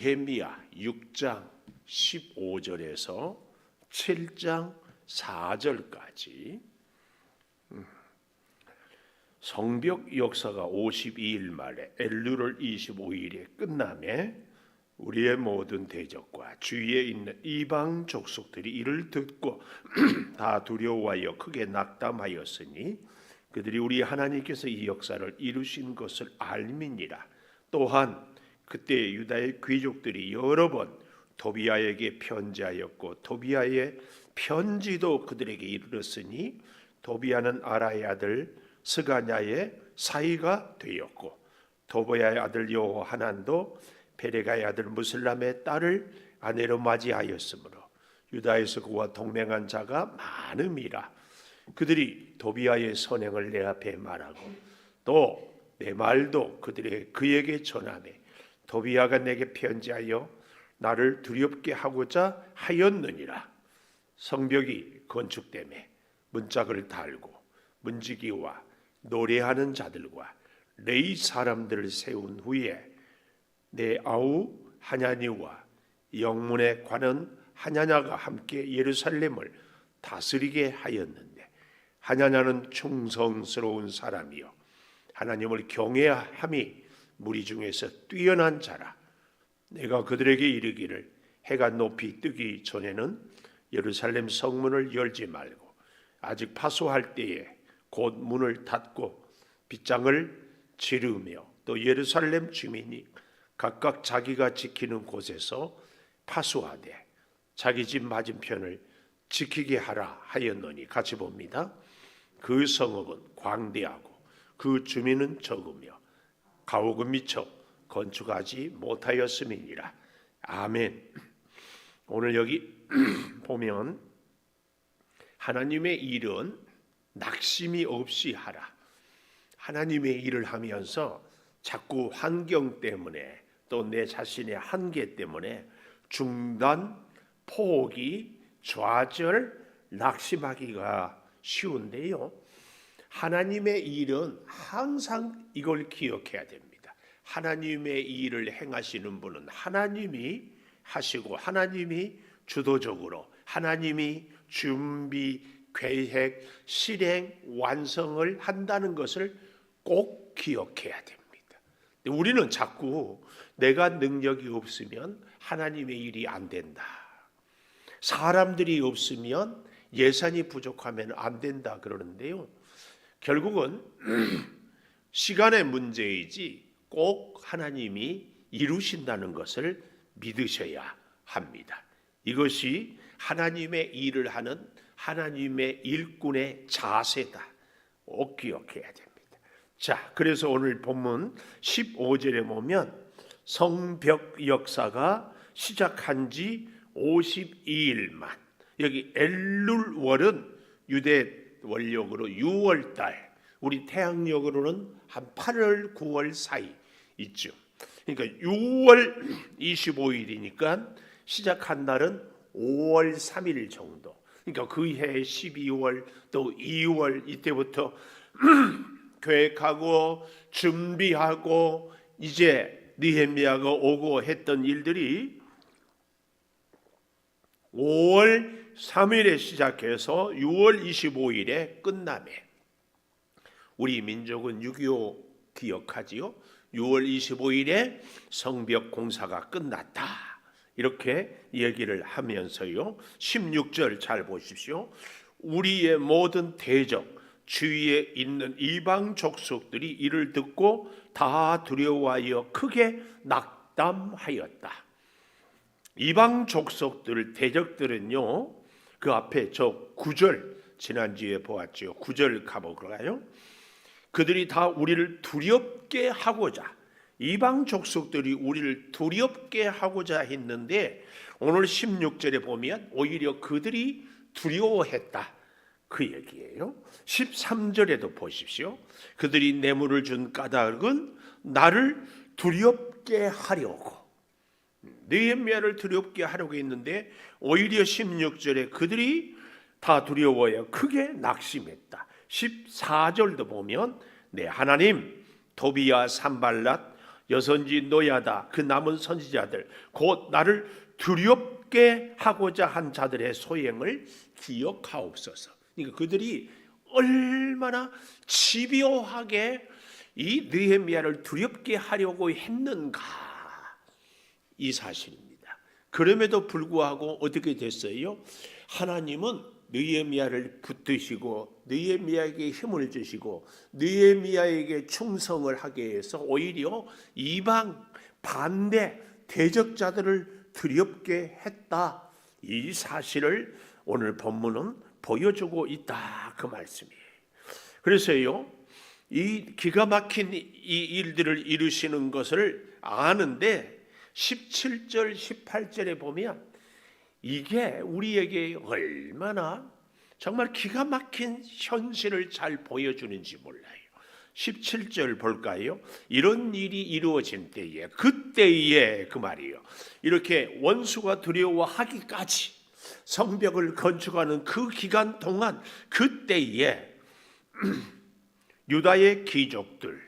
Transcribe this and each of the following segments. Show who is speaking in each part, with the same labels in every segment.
Speaker 1: 느헤미야 6장 15절에서 7장 4절까지 성벽 역사가 52일 만에 엘루를 25일에 끝남에 우리의 모든 대적과 주위에 있는 이방 족속들이 이를 듣고 다 두려워하여 크게 낙담하였으니 그들이 우리 하나님께서 이 역사를 이루신 것을 알미니라. 또한 그때 유다의 귀족들이 여러 번 도비아에게 편지하였고 도비아의 편지도 그들에게 이르렀으니 도비아는 아라의 아들 스가냐의 사이가 되었고 도비아의 아들 여호하난도 베레가의 아들 무슬람의 딸을 아내로 맞이하였으므로 유다에서 그와 동맹한 자가 많음이라. 그들이 도비아의 선행을 내 앞에 말하고 또 내 말도 그에게 전하매 도비아가 내게 편지하여 나를 두렵게 하고자 하였느니라. 성벽이 건축되매 문짝을 달고 문지기와 노래하는 자들과 레이 사람들을 세운 후에 내 아우 하냐니와 영문에 관한 하냐냐가 함께 예루살렘을 다스리게 하였는데 하냐냐는 충성스러운 사람이요 하나님을 경외함이 무리 중에서 뛰어난 자라. 내가 그들에게 이르기를 해가 높이 뜨기 전에는 예루살렘 성문을 열지 말고 아직 파수할 때에 곧 문을 닫고 빗장을 지르며 또 예루살렘 주민이 각각 자기가 지키는 곳에서 파수하되 자기 집 맞은편을 지키게 하라 하였노니. 같이 봅니다. 그 성읍은 광대하고 그 주민은 적으며 가옥은 미처 건축하지 못하였음이니라. 아멘. 오늘 여기 보면 하나님의 일은 낙심이 없이 하라. 하나님의 일을 하면서 자꾸 환경 때문에 또 내 자신의 한계 때문에 중단, 포기, 좌절, 낙심하기가 쉬운데요. 하나님의 일은 항상 이걸 기억해야 됩니다. 하나님의 일을 행하시는 분은 하나님이 하시고 하나님이 주도적으로 하나님이 준비, 계획, 실행, 완성을 한다는 것을 꼭 기억해야 됩니다. 우리는 자꾸 내가 능력이 없으면 하나님의 일이 안 된다. 사람들이 없으면 예산이 부족하면 안 된다 그러는데요. 결국은 시간의 문제이지 꼭 하나님이 이루신다는 것을 믿으셔야 합니다. 이것이 하나님의 일을 하는 하나님의 일꾼의 자세다. 꼭 기억해야 됩니다. 자, 그래서 오늘 본문 15절에 보면 성벽 역사가 시작한 지 52일만. 여기 엘룰월은 유대 원력으로 6월달, 우리 태양력으로는 한 8월, 9월 사이 있죠. 그러니까 6월 25일이니까 시작한 날은 5월 3일 정도. 그러니까 그 해 12월 또 2월 이때부터 계획하고 준비하고 이제 느헤미야가 오고 했던 일들이 5월 3일에 시작해서 6월 25일에 끝나매. 우리 민족은 6.25 기억하지요? 6월 25일에 성벽 공사가 끝났다. 이렇게 얘기를 하면서요. 16절 잘 보십시오. 우리의 모든 대적, 주위에 있는 이방 족속들이 이를 듣고 다 두려워하여 크게 낙담하였다. 이방 족속들, 대적들은요, 그 앞에 저 9절 지난주에 보았죠. 9절 가볼까요? 그들이 다 우리를 두렵게 하고자, 이방 족속들이 우리를 두렵게 하고자 했는데 오늘 16절에 보면 오히려 그들이 두려워했다. 그 얘기예요. 13절에도 보십시오. 그들이 뇌물을 준 까닭은 나를 두렵게 하려고, 느헤미야를 두렵게 하려고 했는데 오히려 16절에 그들이 다 두려워해 크게 낙심했다. 14절도 보면 내 하나님 도비야 산발랏 여선지 노야다 그 남은 선지자들 곧 나를 두렵게 하고자 한 자들의 소행을 기억하옵소서. 그러니까 그들이 얼마나 집요하게 이 느헤미야를 두렵게 하려고 했는가, 이 사실입니다. 그럼에도 불구하고 어떻게 됐어요? 하나님은 느헤미야를 붙드시고 느헤미야에게 힘을 주시고 느헤미야에게 충성을 하게 해서 오히려 이방 반대 대적자들을 두렵게 했다, 이 사실을 오늘 본문은 보여주고 있다, 그 말씀이에요. 그래서요, 이 기가 막힌 이 일들을 이루시는 것을 아는데 17절 18절에 보면 이게 우리에게 얼마나 정말 기가 막힌 현실을 잘 보여주는지 몰라요. 17절 볼까요? 이런 일이 이루어진 때에, 그때에, 그 말이에요. 이렇게 원수가 두려워하기까지 성벽을 건축하는 그 기간 동안, 그때에 유다의 귀족들,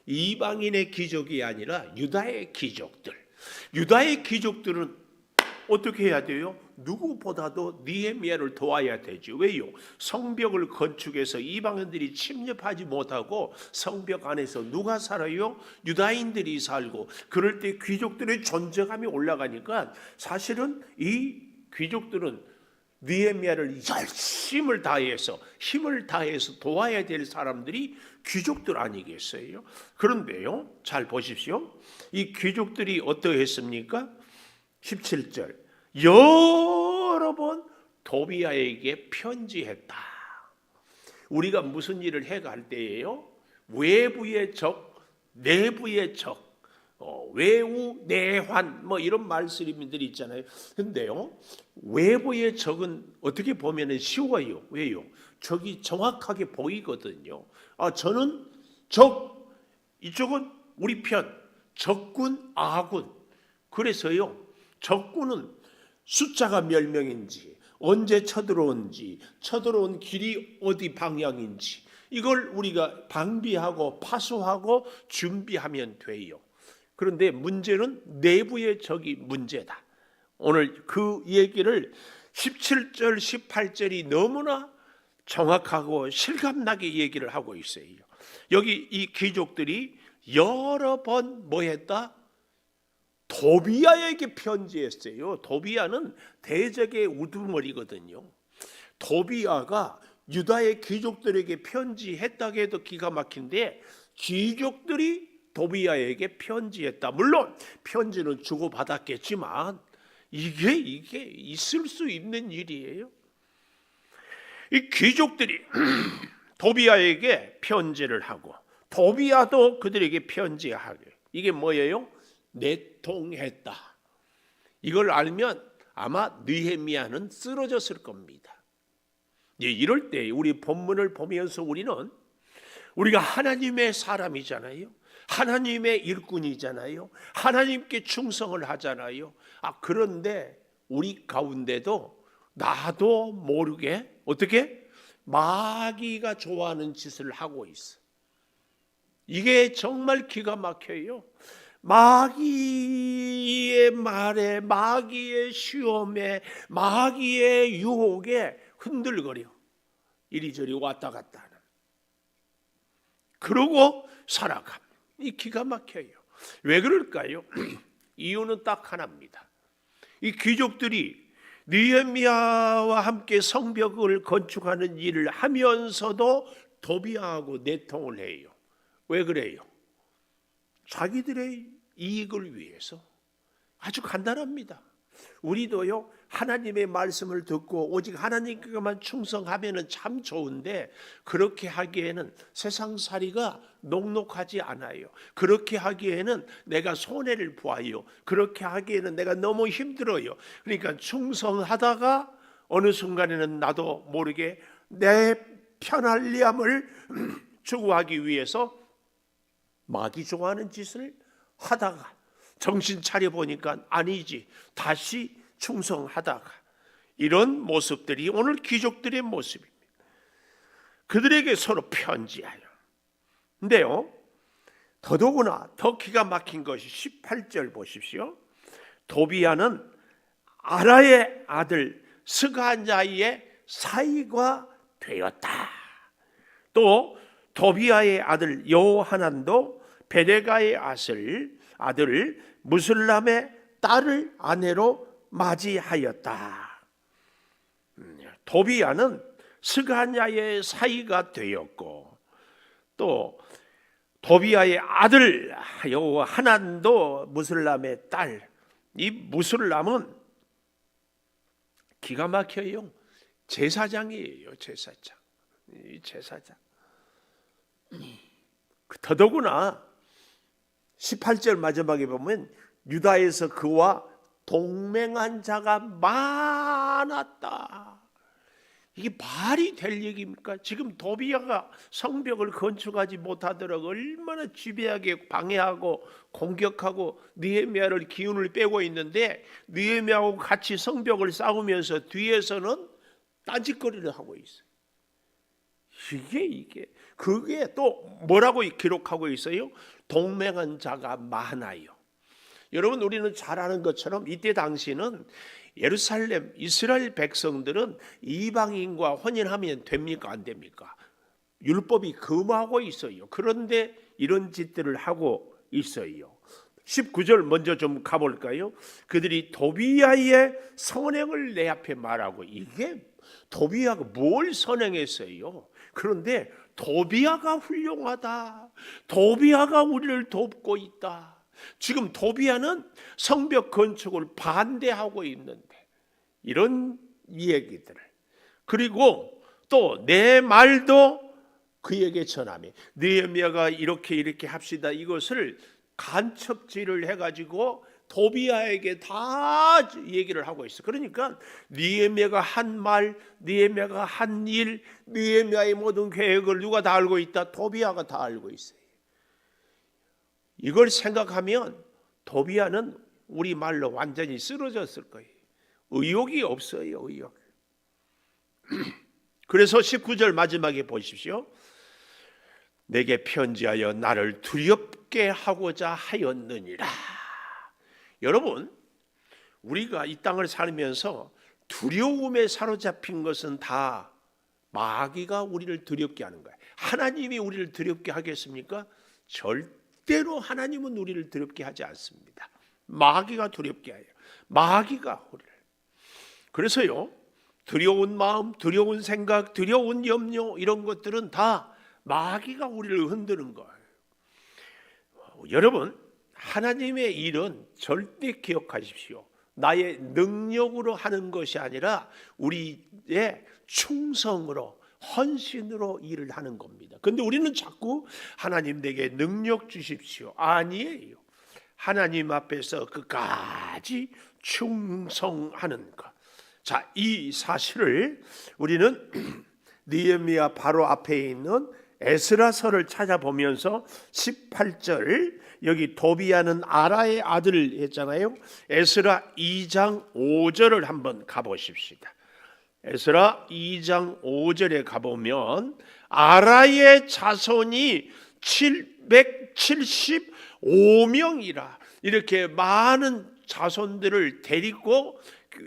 Speaker 1: 이방인의 귀족이 아니라 유다의 귀족들, 유다의 귀족들은 어떻게 해야 돼요? 누구보다도 느헤미야를 도와야 되지. 왜요? 성벽을 건축해서 이방인들이 침입하지 못하고 성벽 안에서 누가 살아요? 유다인들이 살고, 그럴 때 귀족들의 존재감이 올라가니까 사실은 이 귀족들은 느헤미야를 열심을 다해서 힘을 다해서 도와야 될 사람들이 귀족들 아니겠어요? 그런데요, 잘 보십시오. 이 귀족들이 어떠했습니까? 17절 여러 번 도비야에게 편지했다. 우리가 무슨 일을 해갈 때예요? 외부의 적, 내부의 적, 외우, 내환 뭐 이런 말씀들이 있잖아요. 근데요, 외부의 적은 어떻게 보면 쉬워요. 왜요? 적이 정확하게 보이거든요. 저는 적, 이쪽은 우리 편, 적군, 아군. 그래서요, 적군은 숫자가 몇 명인지, 언제 쳐들어온지, 쳐들어온 길이 어디 방향인지, 이걸 우리가 방비하고 파수하고 준비하면 돼요. 그런데 문제는 내부의 적이 문제다. 오늘 그 얘기를 17절 18절이 너무나 정확하고 실감나게 얘기를 하고 있어요. 여기 이 귀족들이 여러 번 뭐 했다? 도비야에게 편지했어요. 도비야는 대적의 우두머리거든요. 도비야가 유다의 귀족들에게 편지했다고 해도 기가 막힌데, 귀족들이 도비야에게 편지했다. 물론 편지는 주고받았겠지만 이게 있을 수 있는 일이에요. 이 귀족들이 도비야에게 편지를 하고 도비야도 그들에게 편지하게, 이게 뭐예요? 내통했다. 이걸 알면 아마 느헤미야는 쓰러졌을 겁니다. 이럴 때 우리 본문을 보면서 우리가 하나님의 사람이잖아요. 하나님의 일꾼이잖아요. 하나님께 충성을 하잖아요. 그런데 우리 가운데도 나도 모르게 어떻게 마귀가 좋아하는 짓을 하고 있어. 이게 정말 기가 막혀요. 마귀의 말에, 마귀의 시험에, 마귀의 유혹에 흔들거려 이리저리 왔다 갔다 하는, 그러고 살아갑니다. 이 기가 막혀요. 왜 그럴까요? 이유는 딱 하나입니다. 이 귀족들이 느헤미야와 함께 성벽을 건축하는 일을 하면서도 도비야하고 내통을 해요. 왜 그래요? 자기들의 이익을 위해서. 아주 간단합니다. 우리도요, 하나님의 말씀을 듣고 오직 하나님께만 충성하면 참 좋은데, 그렇게 하기에는 세상살이가 녹록하지 않아요. 그렇게 하기에는 내가 손해를 보아요. 그렇게 하기에는 내가 너무 힘들어요. 그러니까 충성하다가 어느 순간에는 나도 모르게 내 편안함을 추구하기 위해서 마귀 좋아하는 짓을 하다가 정신 차려보니까 아니지, 다시 충성하다가, 이런 모습들이 오늘 귀족들의 모습입니다. 그들에게 서로 편지하여. 근데요, 더더구나 더 기가 막힌 것이 18절 보십시오. 도비야는 아라의 아들 스가냐의 사이가 되었다. 또 도비야의 아들 여호하난도 베레가의 아들 무슬람의 딸을 아내로 맞이하였다. 도비야는 스가냐의 사이가 되었고, 또 도비야의 아들 여호하난도 무슬람의 딸, 이 무슬람은 기가 막혀요. 제사장이에요. 제사장. 이 제사장. 더더구나 18절 마지막에 보면 유다에서 그와 동맹한 자가 많았다. 이게 말이 될 얘기입니까? 지금 도비야가 성벽을 건축하지 못하도록 얼마나 지배하게 방해하고 공격하고 느헤미야를 기운을 빼고 있는데, 느헤미야하고 같이 성벽을 쌓으면서 뒤에서는 딴짓거리를 하고 있어요. 그게 또 뭐라고 기록하고 있어요? 동맹한 자가 많아요. 여러분, 우리는 잘 아는 것처럼 이때 당시는 예루살렘 이스라엘 백성들은 이방인과 혼인하면 됩니까? 안 됩니까? 율법이 금하고 있어요. 그런데 이런 짓들을 하고 있어요. 19절 먼저 좀 가볼까요? 그들이 도비야의 선행을 내 앞에 말하고, 이게 도비야가 뭘 선행했어요? 그런데 도비야가 훌륭하다. 도비야가 우리를 돕고 있다. 지금 도비야는 성벽 건축을 반대하고 있는데, 이런 얘기들을, 그리고 또 내 말도 그에게 전하며, 느헤미야가 이렇게 합시다, 이것을 간첩질을 해가지고 도비야에게 다 얘기를 하고 있어. 그러니까 느헤미야가 한 말, 느헤미야가 한 일, 느헤미야의 모든 계획을 누가 다 알고 있다? 도비야가 다 알고 있어요. 이걸 생각하면 도비야는 우리 말로 완전히 쓰러졌을 거예요. 의욕이 없어요. 의욕. 그래서 19절 마지막에 보십시오. 내게 편지하여 나를 두렵게 하고자 하였느니라. 여러분, 우리가 이 땅을 살면서 두려움에 사로잡힌 것은 다 마귀가 우리를 두렵게 하는 거예요. 하나님이 우리를 두렵게 하겠습니까? 절대로 하나님은 우리를 두렵게 하지 않습니다. 마귀가 두렵게 해요. 마귀가 우리를. 그래서요, 두려운 마음, 두려운 생각, 두려운 염려, 이런 것들은 다 마귀가 우리를 흔드는 거예요. 여러분, 하나님의 일은 절대 기억하십시오. 나의 능력으로 하는 것이 아니라 우리의 충성으로, 헌신으로 일을 하는 겁니다. 그런데 우리는 자꾸 하나님 내게 능력 주십시오. 아니에요. 하나님 앞에서 끝까지 충성하는 것. 자, 이 사실을 우리는 느헤미야 바로 앞에 있는 에스라서를 찾아보면서 18절, 여기 도비야는 아라의 아들 했잖아요. 에스라 2장 5절을 한번 가보십시다. 에스라 2장 5절에 가보면 아라의 자손이 775명이라, 이렇게 많은 자손들을 데리고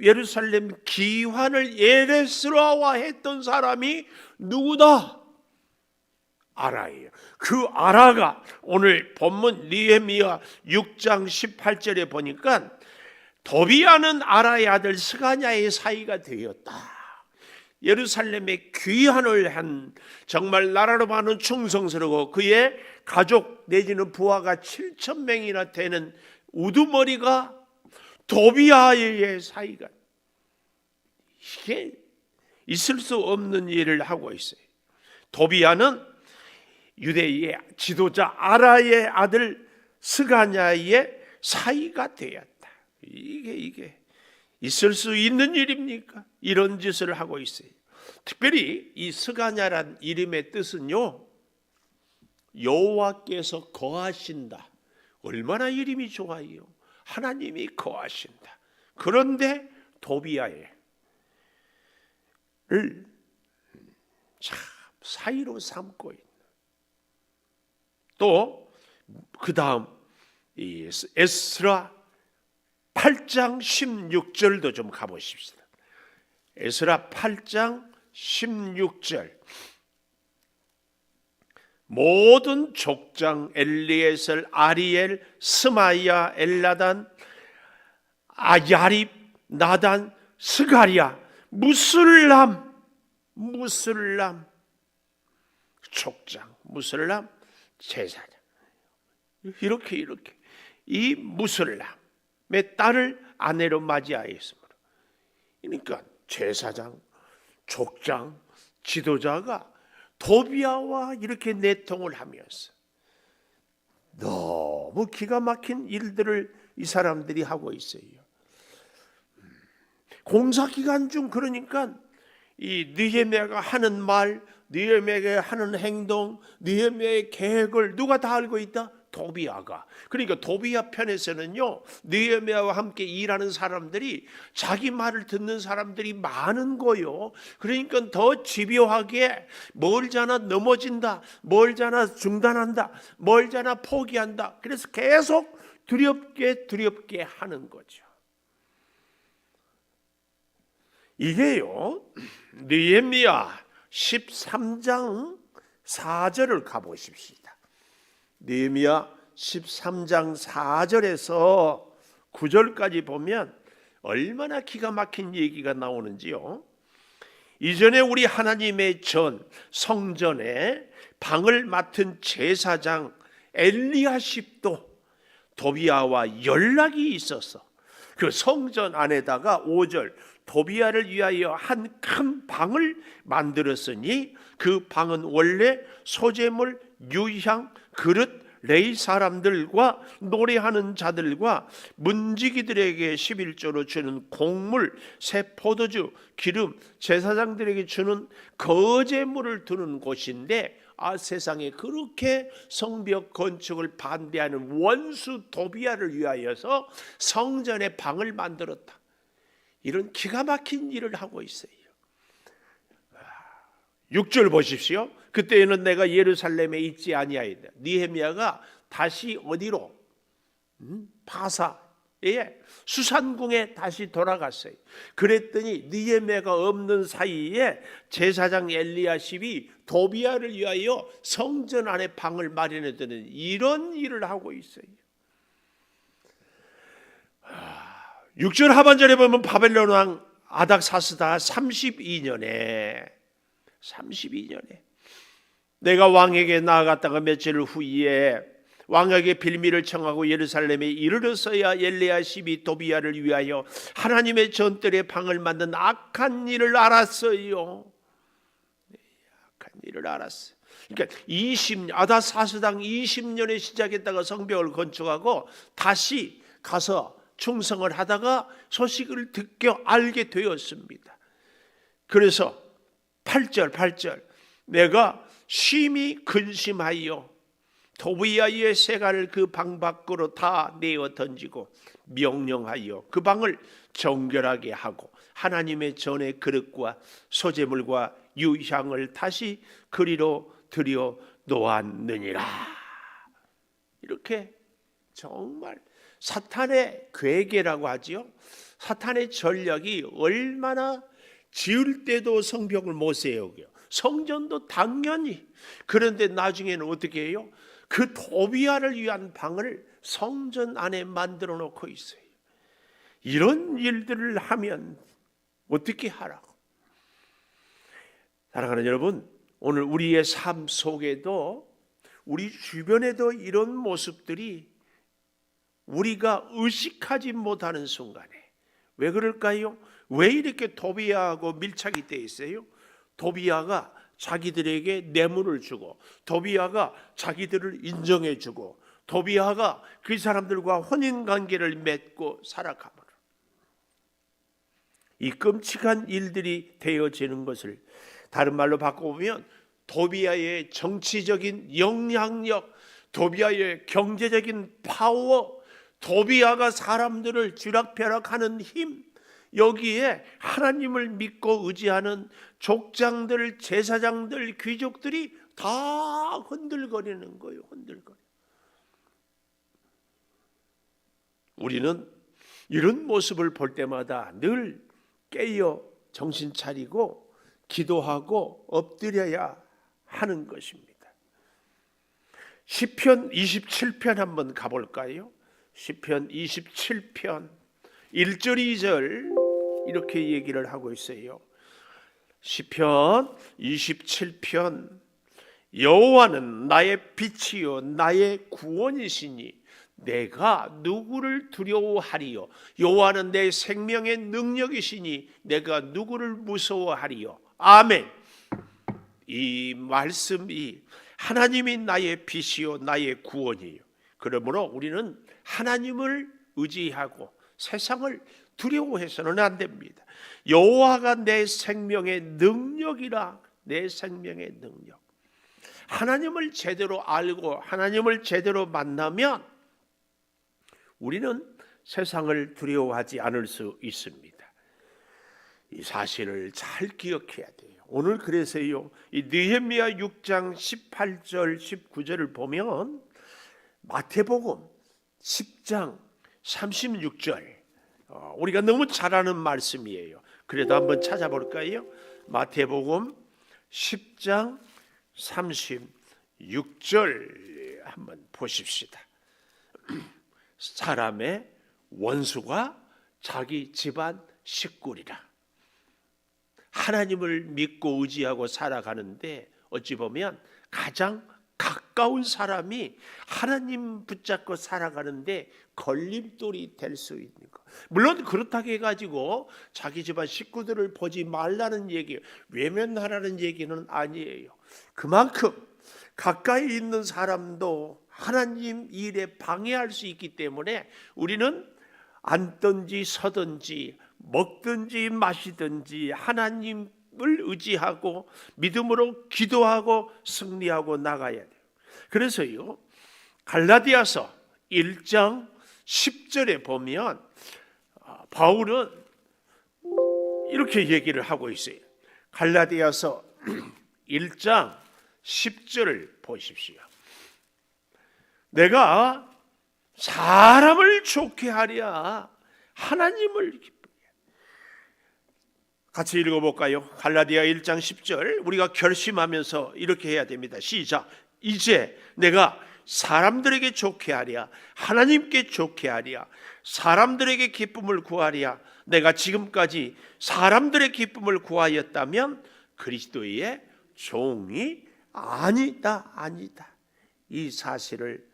Speaker 1: 예루살렘 기환을 예레스라와 했던 사람이 누구다? 아라예요. 그 아라가 오늘 본문 느헤미야 6장 18절에 보니까 도비야는 아라의 아들 스가냐의 사이가 되었다. 예루살렘에 귀환을 한, 정말 나라로 봐는 충성스러워 그의 가족 내지는 부하가 7,000명이나 되는 우두머리가 도비야의 사이가, 이게 있을 수 없는 일을 하고 있어요. 도비야는 유대의 지도자 아라의 아들 스가냐의 사이가 되었다. 이게 있을 수 있는 일입니까? 이런 짓을 하고 있어요. 특별히 이 스가냐란 이름의 뜻은요, 여호와께서 거하신다. 얼마나 이름이 좋아요. 하나님이 거하신다. 그런데 도비야를 참 사이로 삼고 있는, 또 그 다음 이 에스라 8장 16절도 좀 가보십시다. 에스라 8장 16절. 모든 족장 엘리에셀, 아리엘, 스마야, 엘라단, 아야립, 나단, 스가랴, 무슬람 족장, 무슬람 제사장. 이렇게 이 무슬람의 딸을 아내로 맞이하였습니다. 그러니까 제사장, 족장, 지도자가 도비야와 이렇게 내통을 하면서 너무 기가 막힌 일들을 이 사람들이 하고 있어요. 공사 기간 중 그러니까 이 느헤미야가 하는 말, 느헤미야가 하는 행동, 느헤미야의 계획을 누가 다 알고 있다? 도비야가. 그러니까 도비야 편에서는요, 느헤미야와 함께 일하는 사람들이 자기 말을 듣는 사람들이 많은 거요. 그러니까 더 집요하게 멀잖아 넘어진다, 멀잖아 중단한다, 멀잖아 포기한다. 그래서 계속 두렵게 하는 거죠. 이게요, 느헤미야 13장 4절을 가보십시다. 느헤미야 13장 4절에서 9절까지 보면 얼마나 기가 막힌 얘기가 나오는지요. 이전에 우리 하나님의 전 성전에 방을 맡은 제사장 엘리야십도 도비야와 연락이 있어서 그 성전 안에다가 5절 도비야를 위하여 한 큰 방을 만들었으니 그 방은 원래 소재물, 유향, 그릇, 레이 사람들과 노래하는 자들과 문지기들에게 11조로 주는 곡물, 새 포도주, 기름, 제사장들에게 주는 거제물을 두는 곳인데, 세상에 그렇게 성벽 건축을 반대하는 원수 도비야를 위하여서 성전의 방을 만들었다. 이런 기가 막힌 일을 하고 있어요. 6절 보십시오. 그때에는 내가 예루살렘에 있지 아니하였다. 느헤미야가 다시 어디로? 바사에 수산궁에 다시 돌아갔어요. 그랬더니 느헤미야가 없는 사이에 제사장 엘리야십이 도비야를 위하여 성전 안에 방을 마련해두는 이런 일을 하고 있어요. 6절 하반절에 보면 바벨론 왕 아닥사스다 32년에 내가 왕에게 나아갔다가 며칠 후에 왕에게 빌미를 청하고 예루살렘에 이르렀어야 엘리야십이 도비야를 위하여 하나님의 전뜰의 방을 만든 악한 일을 알았어요. 악한 일을 알았어요. 그러니까 아닥사스당 20년에 시작했다가 성벽을 건축하고 다시 가서 충성을 하다가 소식을 듣게 알게 되었습니다. 그래서 8절 내가 심히 근심하여 도비야의 세간을 그 방 밖으로 다 내어 던지고 명령하여 그 방을 정결하게 하고 하나님의 전의 그릇과 소재물과 유향을 다시 그리로 들여 놓았느니라. 이렇게 정말 사탄의 괴계라고 하지요. 사탄의 전략이 얼마나 지을 때도 성벽을 못 세우고요. 성전도 당연히. 그런데 나중에는 어떻게 해요? 그 도비야를 위한 방을 성전 안에 만들어 놓고 있어요. 이런 일들을 하면 어떻게 하라고? 사랑하는 여러분, 오늘 우리의 삶 속에도 우리 주변에도 이런 모습들이 우리가 의식하지 못하는 순간에 왜 그럴까요? 왜 이렇게 도비야하고 밀착이 돼 있어요? 도비야가 자기들에게 뇌물을 주고 도비야가 자기들을 인정해 주고 도비야가 그 사람들과 혼인관계를 맺고 살아가므로 이 끔찍한 일들이 되어지는 것을 다른 말로 바꿔보면 도비야의 정치적인 영향력, 도비야의 경제적인 파워, 도비야가 사람들을 쥐락펴락하는 힘, 여기에 하나님을 믿고 의지하는 족장들, 제사장들, 귀족들이 다 흔들거리는 거예요. 흔들거려. 우리는 이런 모습을 볼 때마다 늘 깨어 정신 차리고 기도하고 엎드려야 하는 것입니다. 시편 27편 한번 가볼까요? 시편 27편 1절 2절 이렇게 얘기를 하고 있어요. 시편 27편 여호와는 나의 빛이요 나의 구원이시니 내가 누구를 두려워하리요. 여호와는 내 생명의 능력이시니 내가 누구를 무서워하리요. 아멘. 이 말씀이 하나님이 나의 빛이요 나의 구원이에요. 그러므로 우리는 하나님을 의지하고 세상을 두려워해서는 안 됩니다. 여호와가 내 생명의 능력이라. 내 생명의 능력. 하나님을 제대로 알고 하나님을 제대로 만나면 우리는 세상을 두려워하지 않을 수 있습니다. 이 사실을 잘 기억해야 돼요. 오늘 그래서요, 이 느헤미야 6장 18절 19절을 보면 마태복음 10장 36절 우리가 너무 잘 아는 말씀이에요. 그래도 한번 찾아볼까요? 마태복음 10장 36절 한번 보십시다. 사람의 원수가 자기 집안 식구리라. 하나님을 믿고 의지하고 살아가는데 어찌 보면 가장 가까운 사람이 하나님 붙잡고 살아가는데 걸림돌이 될 수 있는 것. 물론 그렇다고 해가지고 자기 집안 식구들을 보지 말라는 얘기예요. 외면하라는 얘기는 아니에요. 그만큼 가까이 있는 사람도 하나님 일에 방해할 수 있기 때문에 우리는 앉든지 서든지 먹든지 마시든지 하나님을 의지하고 믿음으로 기도하고 승리하고 나가야 돼요. 그래서요, 갈라디아서 1장 10절에 보면 바울은 이렇게 얘기를 하고 있어요. 갈라디아서 1장 10절을 보십시오. 내가 사람을 좋게 하랴 하나님을 기쁘게. 같이 읽어볼까요? 갈라디아 1장 10절 우리가 결심하면서 이렇게 해야 됩니다. 시작. 이제 내가 사람들에게 좋게 하랴 하나님께 좋게 하랴 사람들에게 기쁨을 구하랴. 내가 지금까지 사람들의 기쁨을 구하였다면 그리스도의 종이 아니다. 이 사실을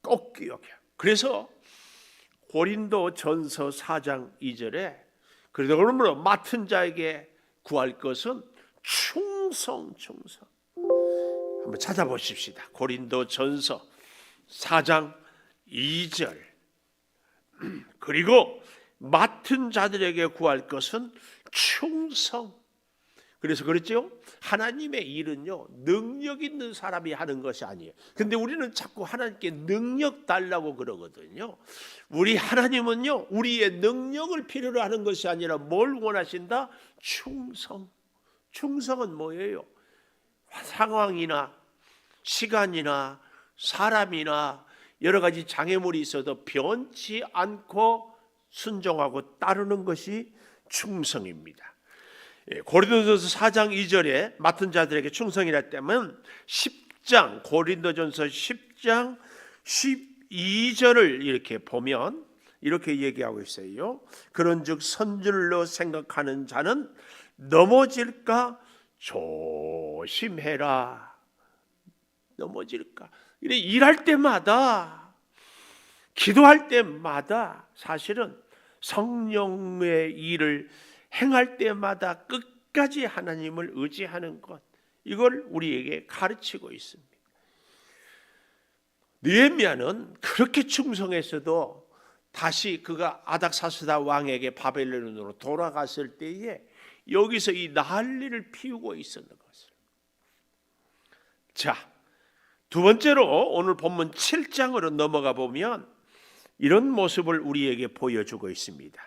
Speaker 1: 꼭 기억해요. 그래서 고린도 전서 4장 2절에 그러므로 맡은 자에게 구할 것은 충성. 한번 찾아보십시다. 고린도 전서 4장 2절. 그리고 맡은 자들에게 구할 것은 충성. 그래서 그렇죠? 하나님의 일은요, 능력 있는 사람이 하는 것이 아니에요. 근데 우리는 자꾸 하나님께 능력 달라고 그러거든요. 우리 하나님은요, 우리의 능력을 필요로 하는 것이 아니라 뭘 원하신다? 충성. 충성은 뭐예요? 상황이나 시간이나 사람이나 여러 가지 장애물이 있어도 변치 않고 순종하고 따르는 것이 충성입니다. 고린도전서 4장 2절에 맡은 자들에게 충성이라 했다면 10장 고린도전서 10장 12절을 이렇게 보면 이렇게 얘기하고 있어요. 그런즉 선줄로 생각하는 자는 넘어질까 조심해라. 넘어질까. 이래 일할 때마다 기도할 때마다 사실은 성령의 일을 행할 때마다 끝까지 하나님을 의지하는 것, 이걸 우리에게 가르치고 있습니다. 느헤미야는 그렇게 충성했어도 다시 그가 아닥사스다 왕에게 바벨론으로 돌아갔을 때에 여기서 이 난리를 피우고 있었는 것을. 자, 두 번째로 오늘 본문 7장으로 넘어가 보면 이런 모습을 우리에게 보여주고 있습니다.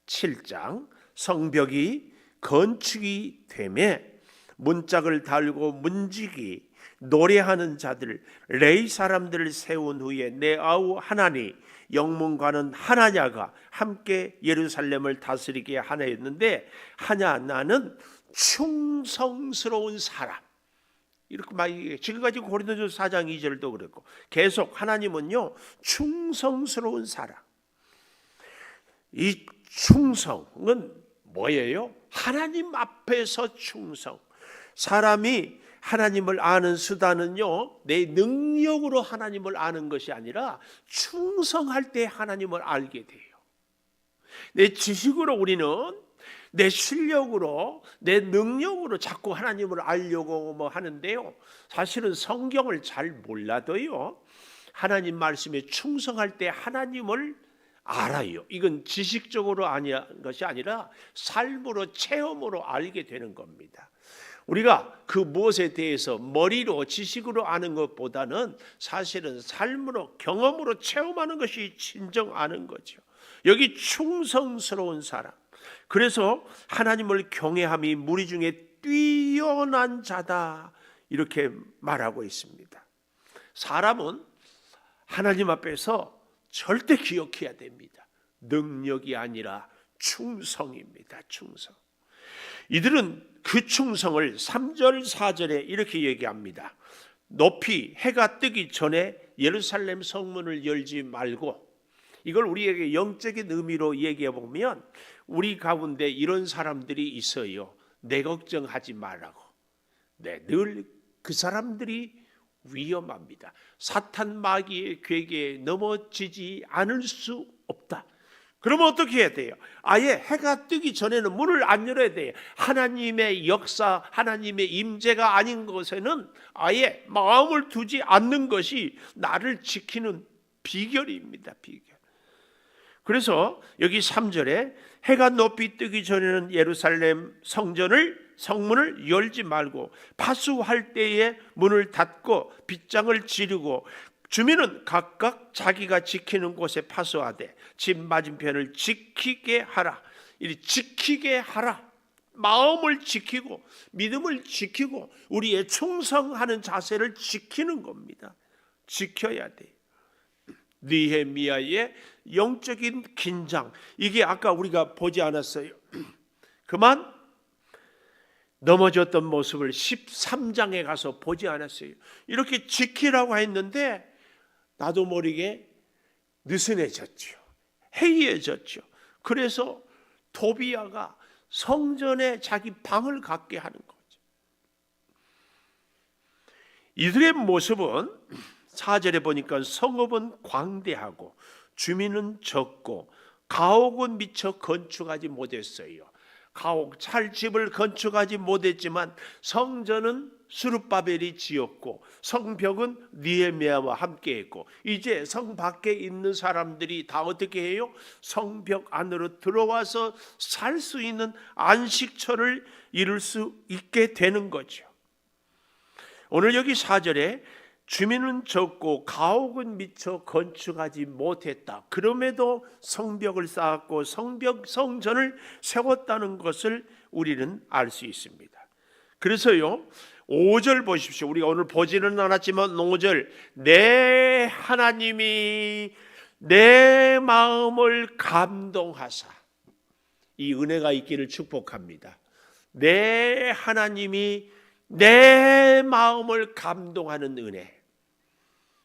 Speaker 1: 7장 성벽이 건축이 되매 문짝을 달고 문지기 노래하는 자들 레위 사람들을 세운 후에 내 아우 하나니 영문과는 하나냐가 함께 예루살렘을 다스리게 하나였는데, 하나는 충성스러운 사람, 이렇게 막 지금까지 고린도전서 4장 2절도 그랬고, 계속 하나님은요 충성스러운 사람. 이 충성은 뭐예요? 하나님 앞에서 충성. 사람이 하나님을 아는 수단은요 내 능력으로 하나님을 아는 것이 아니라 충성할 때 하나님을 알게 돼요. 내 지식으로 우리는, 내 실력으로, 내 능력으로 자꾸 하나님을 알려고 하는데요, 사실은 성경을 잘 몰라도요 하나님 말씀에 충성할 때 하나님을 알아요. 이건 지식적으로 아니한 것이 아니라 삶으로, 체험으로 알게 되는 겁니다. 우리가 그 무엇에 대해서 머리로, 지식으로 아는 것보다는 사실은 삶으로, 경험으로 체험하는 것이 진정 아는 거죠. 여기 충성스러운 사람, 그래서 하나님을 경외함이 무리 중에 뛰어난 자다, 이렇게 말하고 있습니다. 사람은 하나님 앞에서 절대 기억해야 됩니다. 능력이 아니라 충성입니다. 충성. 이들은 그 충성을 3절 4절에 이렇게 얘기합니다. 높이 해가 뜨기 전에 예루살렘 성문을 열지 말고, 이걸 우리에게 영적인 의미로 얘기해 보면 우리 가운데 이런 사람들이 있어요. 내 걱정하지 말라고. 늘 그 사람들이 위험합니다. 사탄 마귀의 괴계에 넘어지지 않을 수 없다. 그러면 어떻게 해야 돼요? 아예 해가 뜨기 전에는 문을 안 열어야 돼요. 하나님의 역사, 하나님의 임재가 아닌 것에는 아예 마음을 두지 않는 것이 나를 지키는 비결입니다. 비결. 그래서 여기 3절에 해가 높이 뜨기 전에는 예루살렘 성문을 열지 말고 파수할 때에 문을 닫고 빗장을 지르고 주민은 각각 자기가 지키는 곳에 파수하되 집 맞은편을 지키게 하라. 이 지키게 하라. 마음을 지키고 믿음을 지키고 우리의 충성하는 자세를 지키는 겁니다. 지켜야 돼요. 느헤미야의 영적인 긴장, 이게 아까 우리가 보지 않았어요. 그만 넘어졌던 모습을 13장에 가서 보지 않았어요. 이렇게 지키라고 했는데 나도 모르게 느슨해졌죠. 해이해졌죠. 그래서 도비야가 성전에 자기 방을 갖게 하는 거죠. 이들의 모습은 4절에 보니까 성읍은 광대하고 주민은 적고 가옥은 미처 건축하지 못했어요. 가옥, 찰집을 건축하지 못했지만 성전은 스룹바벨이 지었고 성벽은 느헤미야와 함께했고, 이제 성 밖에 있는 사람들이 다 어떻게 해요? 성벽 안으로 들어와서 살 수 있는 안식처를 이룰 수 있게 되는 거죠. 오늘 여기 4절에 주민은 적고 가옥은 미처 건축하지 못했다. 그럼에도 성벽을 쌓았고 성전을 세웠다는 것을 우리는 알 수 있습니다. 그래서요 5절 보십시오. 우리가 오늘 보지는 않았지만 5절, 내 하나님이 내 마음을 감동하사, 이 은혜가 있기를 축복합니다. 내 하나님이 내 마음을 감동하는 은혜,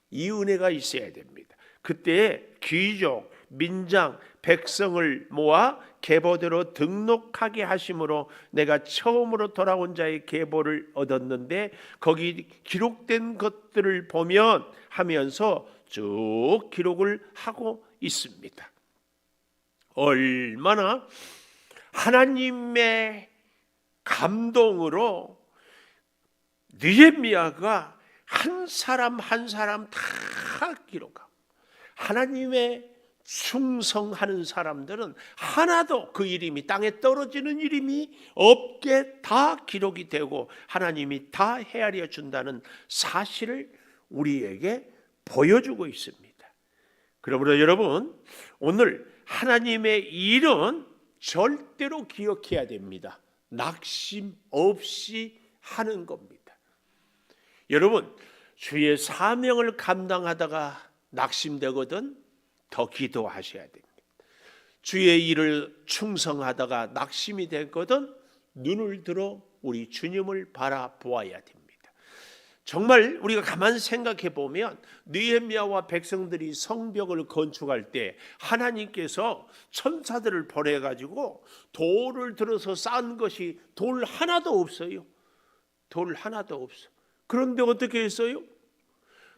Speaker 1: 이 은혜가 있어야 됩니다. 그때 귀족, 민장, 백성을 모아 계보대로 등록하게 하심으로 내가 처음으로 돌아온 자의 계보를 얻었는데 거기 기록된 것들을 보면 하면서 쭉 기록을 하고 있습니다. 얼마나 하나님의 감동으로 느헤미야가 한 사람 한 사람 다 기록하고, 하나님의 충성하는 사람들은 하나도 그 이름이 땅에 떨어지는 이름이 없게 다 기록이 되고 하나님이 다 헤아려 준다는 사실을 우리에게 보여주고 있습니다. 그러므로 여러분, 오늘 하나님의 일은 절대로 기억해야 됩니다. 낙심 없이 하는 겁니다. 여러분, 주의 사명을 감당하다가 낙심되거든 더 기도하셔야 됩니다. 주의 일을 충성하다가 낙심이 됐거든 눈을 들어 우리 주님을 바라보아야 됩니다. 정말 우리가 가만 생각해 보면 느헤미야와 백성들이 성벽을 건축할 때 하나님께서 천사들을 보내가지고 돌을 들어서 쌓은 것이 돌 하나도 없어요. 돌 하나도 없어. 그런데 어떻게 했어요?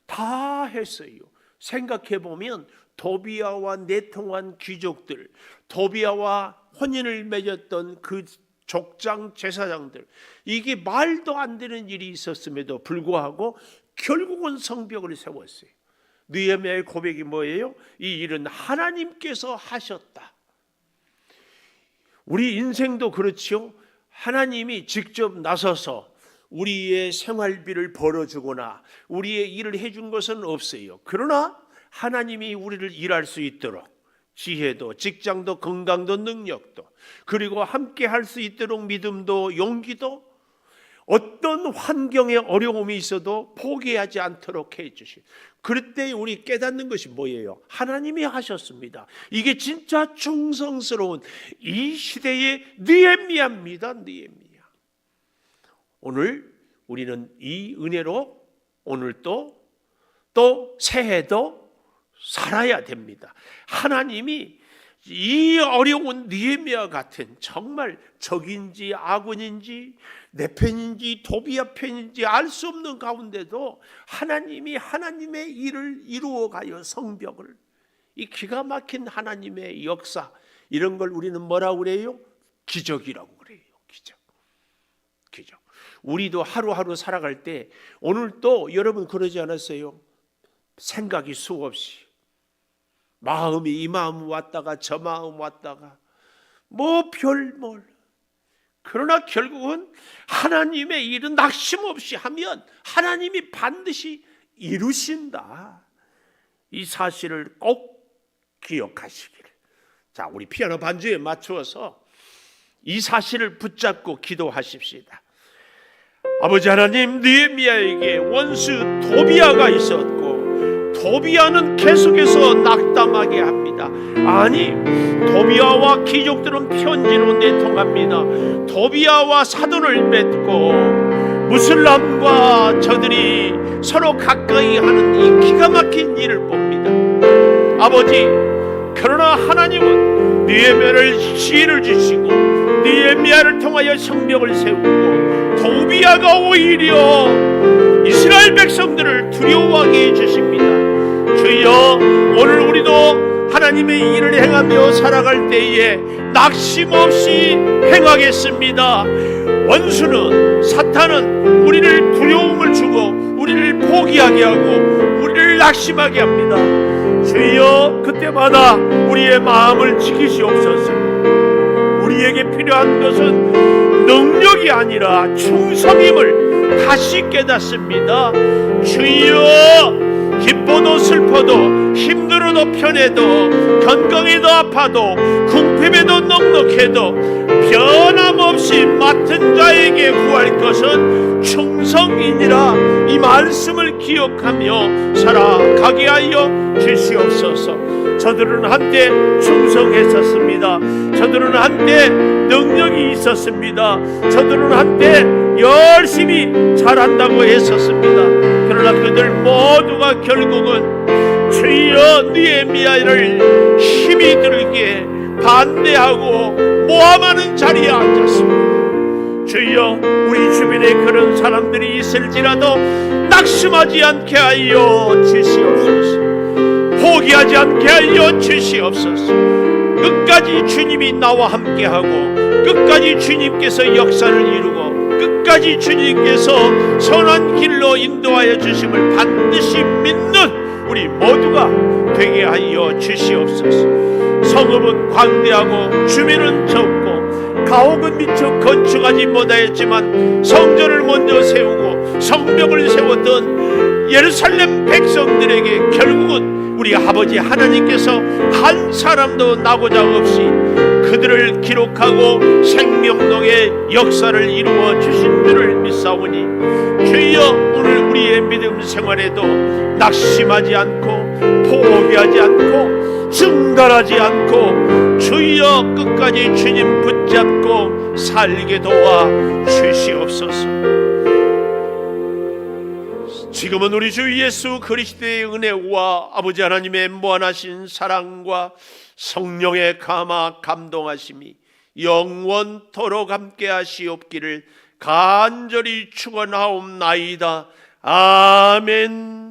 Speaker 1: 다 했어요. 생각해 보면 도비야와 내통한 귀족들, 도비야와 혼인을 맺었던 그 족장 제사장들, 이게 말도 안 되는 일이 있었음에도 불구하고 결국은 성벽을 세웠어요. 느헤미야의 고백이 뭐예요? 이 일은 하나님께서 하셨다. 우리 인생도 그렇지요. 하나님이 직접 나서서 우리의 생활비를 벌어주거나 우리의 일을 해준 것은 없어요. 그러나 하나님이 우리를 일할 수 있도록 지혜도, 직장도, 건강도, 능력도, 그리고 함께 할 수 있도록 믿음도, 용기도, 어떤 환경에 어려움이 있어도 포기하지 않도록 해주신, 그럴 때 우리 깨닫는 것이 뭐예요? 하나님이 하셨습니다. 이게 진짜 충성스러운 이 시대의 느헤미야입니다. 느헤미야. 오늘 우리는 이 은혜로 오늘 또 새해도 살아야 됩니다. 하나님이 이 어려운 느헤미야 같은 정말 적인지 아군인지 내 편인지 도비야 편인지 알 수 없는 가운데도 하나님이 하나님의 일을 이루어가요. 성벽을, 이 기가 막힌 하나님의 역사, 이런 걸 우리는 뭐라고 그래요? 기적이라고 그래요. 기적. 우리도 하루하루 살아갈 때 오늘 또 여러분 그러지 않았어요? 생각이 수없이 마음이 이 마음 왔다가 저 마음 왔다가 그러나 결국은 하나님의 일은 낙심없이 하면 하나님이 반드시 이루신다. 이 사실을 꼭 기억하시기를. 자, 우리 피아노 반주에 맞추어서 이 사실을 붙잡고 기도하십시다. 아버지 하나님, 느헤미야에게 원수 도비야가 있었고 도비야는 계속해서 낙담하게 합니다. 아니, 도비야와 귀족들은 편지로 내통합니다. 도비야와 사돈을 맺고 무슬람과 저들이 서로 가까이 하는 이 기가 막힌 일을 봅니다. 아버지, 그러나 하나님은 느헤미야를 지혜를 주시고 느헤미야를 통하여 성벽을 세우고 도비야가 오히려 이스라엘 백성들을 두려워하게 해주십니다. 주여, 오늘 우리도 하나님의 일을 행하며 살아갈 때에 낙심없이 행하겠습니다. 원수는, 사탄은 우리를 두려움을 주고 우리를 포기하게 하고 우리를 낙심하게 합니다. 주여, 그때마다 우리의 마음을 지키시옵소서. 우리에게 필요한 것은 능력이 아니라 충성임을 다시 깨닫습니다. 주여, 기뻐도 슬퍼도 힘들어도 편해도 건강에도 아파도 궁핍에도 넉넉해도 변함없이 맡은 자에게 구할 것은 충성이니라. 이 말씀을 기억하며 살아가게 하여 주시옵소서. 저들은 한때 충성했었습니다. 저들은 한때 능력이 있었습니다. 저들은 한때 열심히 잘한다고 했었습니다. 그러나 그들 모두가 결국은 주여 느헤미야를 힘이 들게 반대하고 모함하는 자리에 앉았습니다. 주여, 우리 주변에 그런 사람들이 있을지라도 낙심하지 않게 하여 주시옵소서. 포기하지 않게 하여 주시옵소서. 끝까지 주님이 나와 함께하고 끝까지 주님께서 역사를 이루고 끝까지 주님께서 선한 길로 인도하여 주심을 반드시 믿는 우리 모두가 되게 하여 주시옵소서. 성읍은 광대하고 주민은 적고 가옥은 미처 건축하지 못하였지만 성전을 먼저 세우고 성벽을 세웠던 예루살렘 백성들에게 결국은 우리 아버지 하나님께서 한 사람도 나고자 없이 그들을 기록하고 생명록의 역사를 이루어 주신 줄을 믿사오니 주여, 오늘 우리의 믿음 생활에도 낙심하지 않고 포기하지 않고 중단하지 않고 주여 끝까지 주님 붙잡고 살게 도와 주시옵소서. 지금은 우리 주 예수 그리스도의 은혜와 아버지 하나님의 무한하신 사랑과 성령의 감화 감동하심이 영원토록 함께 하시옵기를 간절히 축원하옵나이다. 아멘.